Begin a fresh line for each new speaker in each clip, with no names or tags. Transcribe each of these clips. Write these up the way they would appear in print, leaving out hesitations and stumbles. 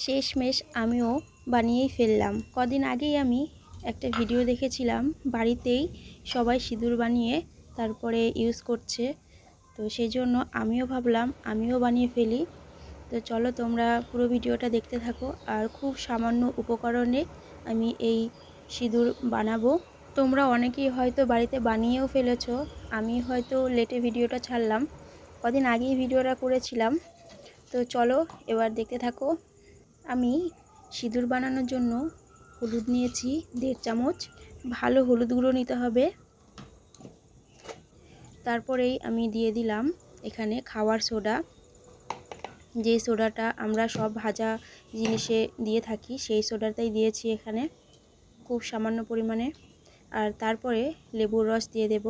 শেষমেশ আমিও বানিয়েই ফেললাম। কদিন আগেই আমি একটা ভিডিও দেখেছিলাম, বাড়িতেই সবাই সিঁদুর বানিয়ে তারপরে ইউজ করছে। তো সেই জন্য আমিও ভাবলাম আমিও বানিয়ে ফেলি। তো চলো তোমরা পুরো ভিডিওটা দেখতে থাকো। আর খুব সামান্য উপকরণে আমি এই সিঁদুর বানাবো। তোমরা অনেকেই হয়তো বাড়িতে বানিয়েও ফেলেছো, আমি হয়তো লেটে ভিডিওটা ছাড়লাম, কদিন আগেই ভিডিওটা করেছিলাম। তো চলো এবার দেখতে থাকো। আমি সিঁদুর বানানোর জন্য হলুদ নিয়েছি 1.5 চামচ। ভালো হলুদ গুঁড়ো নিতে হবে। তারপরেই আমি দিয়ে দিলাম এখানে খাওয়ার সোডা, যে সোডাটা আমরা সব ভাজা জিনিসে দিয়ে থাকি, সেই সোডাটাই দিয়েছি এখানে খুব সামান্য পরিমাণে। আর তারপরে লেবুর রস দিয়ে দেব।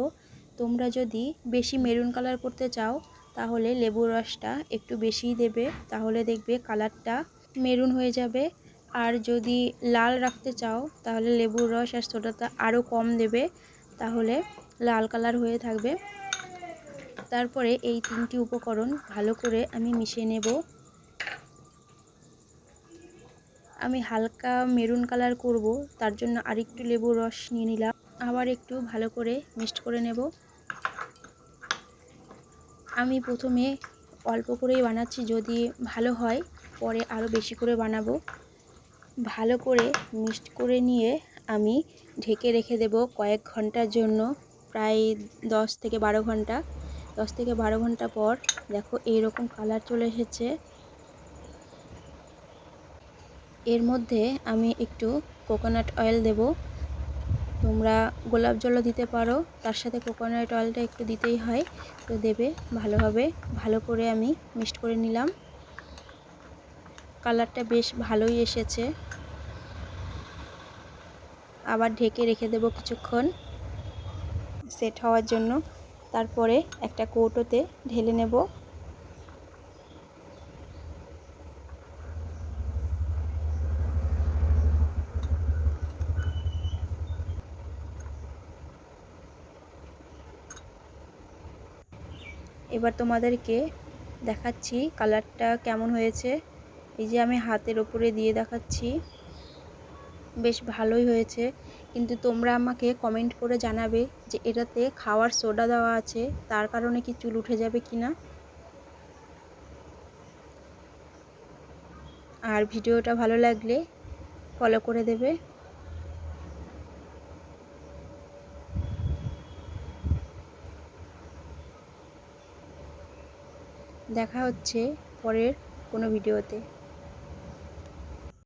তোমরা যদি বেশি মেরুন কালার করতে চাও তাহলে লেবুর রসটা একটু বেশিই দেবে, তাহলে দেখবে কালারটা মেরুন হয়ে যাবে। আর যদি লাল রাখতে চাও তাহলে লেবুর রস আর সোডাটা আরও কম দেবে, তাহলে লাল কালার হয়ে থাকবে। তারপরে এই 3টি উপকরণ ভালো করে আমি মিশিয়ে নেব। আমি হালকা মেরুন কালার করব, তার জন্য আরেকটু লেবুর রস নিয়ে নিলাম। আবার একটু ভালো করে মিক্সড করে নেব। আমি প্রথমে অল্প করেই বানাচ্ছি, যদি ভালো হয় পরে আরও বেশি করে বানাবো। ভালো করে মিক্সড করে নিয়ে আমি ঢেকে রেখে দেব কয়েক ঘন্টার জন্য, প্রায় 10 থেকে 12 ঘন্টা। 10 থেকে 12 ঘন্টা পর দেখো এইরকম কালার চলে এসেছে। এর মধ্যে আমি একটু কোকোনাট অয়েল দেব। তোমরা গোলাপ জলও দিতে পারো, তার সাথে কোকোনাট অয়েলটা একটু দিতেই হয়, তো দেবে ভালোভাবে। ভালো করে আমি মিক্সড করে নিলাম। কালারটা বেশ ভালোই এসেছে। আবার ঢেকে রেখে দেব কিছুক্ষণ সেট হওয়ার জন্য। তারপরে একটা কৌটোতে ঢেলে নেব। এবার তোমাদেরকে দেখাচ্ছি কালারটা কেমন হয়েছে। এই যে আমি হাতের ওপরে দিয়ে দেখাচ্ছি, বেশ ভালোই হয়েছে। কিন্তু তোমরা আমাকে কমেন্ট করে জানাবে যে এটাতে খাওয়ার সোডা দেওয়া আছে, তার কারণে কি চুল উঠে যাবে কিনা। আর ভিডিওটা ভালো লাগলে ফলো করে দেবে। দেখা হচ্ছে পরের কোনো ভিডিওতে।